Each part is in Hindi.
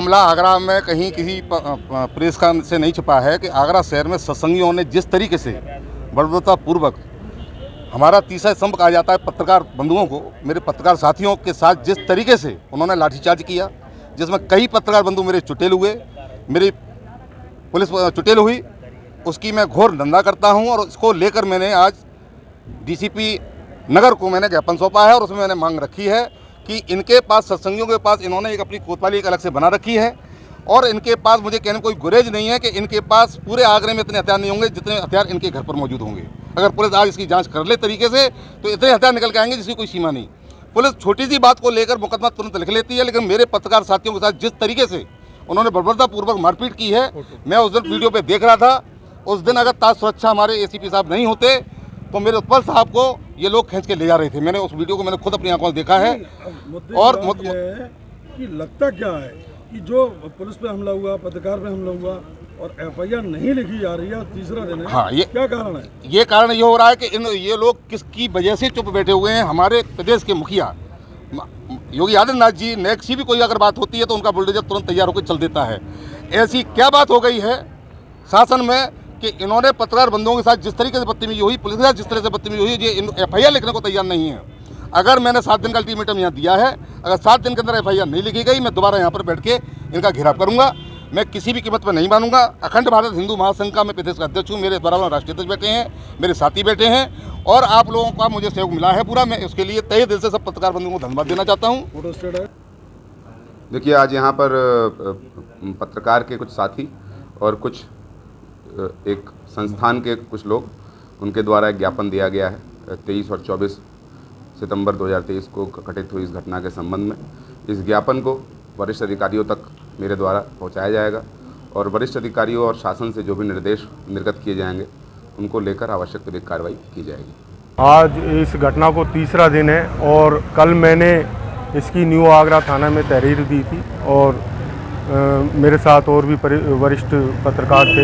मामला आगरा में कहीं किसी प्रेस का से नहीं छिपा है कि आगरा शहर में सत्संगियों ने जिस तरीके से बर्बरतापूर्वक हमारा तीसरा स्तंभ कहा जाता है पत्रकार बंधुओं को, मेरे पत्रकार साथियों के साथ जिस तरीके से उन्होंने लाठीचार्ज किया, जिसमें कई पत्रकार बंधु मेरे चुटेल हुए, मेरी पुलिस चुटेल हुई, उसकी मैं घोर निंदा करता हूं। और इसको लेकर मैंने आज डीसीपी नगर को मैंने ज्ञापन सौंपा है और उसमें मैंने मांग रखी है कि इनके पास सत्संगियों के पास इन्होंने एक अपनी कोतवाली एक अलग से बना रखी है और इनके पास मुझे कहने में कोई गुरेज नहीं है कि इनके पास पूरे आगरे में इतने हथियार नहीं होंगे जितने हथियार इनके घर पर मौजूद होंगे। अगर पुलिस आज इसकी जांच कर ले तरीके से तो इतने हथियार निकल के आएंगे जिसकी कोई सीमा नहीं। पुलिस छोटी सी बात को लेकर मुकदमा तुरंत लिख लेती है, लेकिन मेरे पत्रकार साथियों के साथ जिस तरीके से उन्होंने बर्बरतापूर्वक मारपीट की है, मैं उस दिन वीडियो पर देख रहा था। उस दिन अगर ताज सुरक्षा हमारे ACP साहब नहीं होते तो मेरे उत्पल साहब को ये लोग खींच के ले जा रहे थे। मैंने उस वीडियो को मैंने खुद अपनी आंखों से देखा है। और ये है कि लगता क्या है कि जो पुलिस पे हमला हुआ, पत्रकार पे हमला हुआ और FIR नहीं लिखी जा रही है, तीसरा दिन है। हाँ, ये क्या कारण है? ये कारण ये हो रहा है कि ये लोग किसकी वजह से चुप बैठे हुए हैं। हमारे प्रदेश के मुखिया योगी आदित्यनाथ जी, नेक्स्ट भी कोई अगर बात होती है तो उनका बुलडोजर तुरंत तैयार होकर चल देता है। ऐसी क्या बात हो गई है शासन में कि इन्होंने पत्रकार बंधुओं के साथ जिस तरीके से बदतमीजी हुई, पुलिस के साथ जिस तरह से बदतमीजी हुई, ये FIR लिखने को तैयार नहीं है। अगर मैंने 7 दिन का अल्टीमेटम यहाँ दिया है, अगर 7 दिन के अंदर FIR नहीं लिखी गई, मैं दोबारा यहाँ पर बैठ के इनका घेराव करूँगा। मैं किसी भी कीमत पर नहीं मानूंगा। अखंड भारत हिंदू महासंघ का मैं प्रदेश का अध्यक्ष हूँ, मेरे द्वारा राष्ट्रीय अध्यक्ष बैठे हैं, मेरे साथी बैठे हैं और आप लोगों का मुझे सहयोग मिला है पूरा। मैं उसके लिए तहे दिल से सब पत्रकार बंधुओं को धन्यवाद देना चाहता हूँ। देखिए, आज यहाँ पर पत्रकार के कुछ साथी और कुछ एक संस्थान के कुछ लोग, उनके द्वारा एक ज्ञापन दिया गया है 23 और 24 सितंबर 2023 को घटित हुई इस घटना के संबंध में। इस ज्ञापन को वरिष्ठ अधिकारियों तक मेरे द्वारा पहुंचाया जाएगा और वरिष्ठ अधिकारियों और शासन से जो भी निर्देश निर्गत किए जाएंगे उनको लेकर आवश्यक त्वरित कार्रवाई की जाएगी। आज इस घटना को तीसरा दिन है और कल मैंने इसकी न्यू आगरा थाना में तहरीर दी थी और मेरे साथ और भी वरिष्ठ पत्रकार थे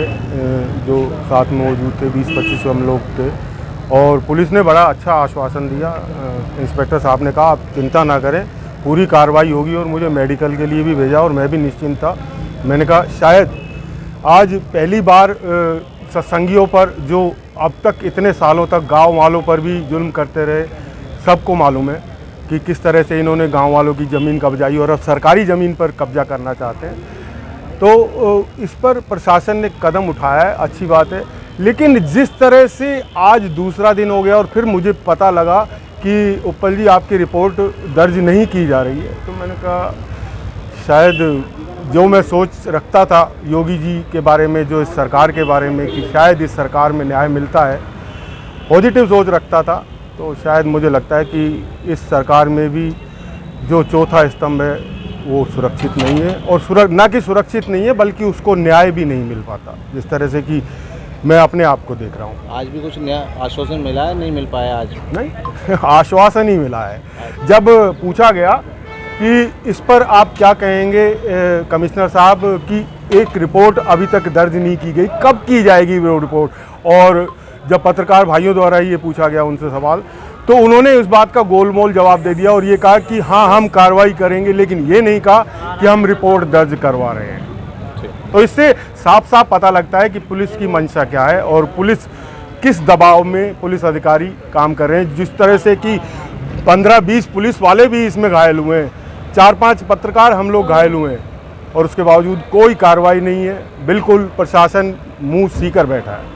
जो साथ में मौजूद थे, 20-25 हम लोग थे और पुलिस ने बड़ा अच्छा आश्वासन दिया। इंस्पेक्टर साहब ने कहा आप चिंता ना करें, पूरी कार्रवाई होगी और मुझे मेडिकल के लिए भी भेजा और मैं भी निश्चिंत था। मैंने कहा शायद आज पहली बार सत्संगियों पर जो अब तक इतने सालों तक गाँव वालों पर भी जुल्म करते रहे, सबको मालूम है कि किस तरह से इन्होंने गांव वालों की ज़मीन कब्जाई और अब सरकारी ज़मीन पर कब्जा करना चाहते हैं। तो इस पर प्रशासन ने कदम उठाया है, अच्छी बात है। लेकिन जिस तरह से आज दूसरा दिन हो गया और फिर मुझे पता लगा कि उपल जी आपकी रिपोर्ट दर्ज नहीं की जा रही है, तो मैंने कहा शायद जो मैं सोच रखता था योगी जी के बारे में, जो इस सरकार के बारे में कि शायद इस सरकार में न्याय मिलता है, पॉजिटिव सोच रखता था, तो शायद मुझे लगता है कि इस सरकार में भी जो चौथा स्तंभ है वो सुरक्षित नहीं है और ना कि सुरक्षित नहीं है बल्कि उसको न्याय भी नहीं मिल पाता, जिस तरह से कि मैं अपने आप को देख रहा हूँ। आज भी कुछ न्याय आश्वासन मिला है? नहीं मिल पाया आज? नहीं आश्वासन ही मिला है। जब पूछा गया कि इस पर आप क्या कहेंगे कमिश्नर साहब की एक रिपोर्ट अभी तक दर्ज नहीं की गई, कब की जाएगी वो रिपोर्ट, और जब पत्रकार भाइयों द्वारा ये पूछा गया उनसे सवाल, तो उन्होंने इस बात का गोलमोल जवाब दे दिया और ये कहा कि हाँ हम कार्रवाई करेंगे, लेकिन ये नहीं कहा कि हम रिपोर्ट दर्ज करवा रहे हैं। तो इससे साफ साफ पता लगता है कि पुलिस की मंशा क्या है और पुलिस किस दबाव में पुलिस अधिकारी काम कर रहे हैं। जिस तरह से कि 15-20 पुलिस वाले भी इसमें घायल हुए हैं, 4-5 पत्रकार हम लोग घायल हुए हैं और उसके बावजूद कोई कार्रवाई नहीं है। बिल्कुल प्रशासन मुँह सीकर बैठा है।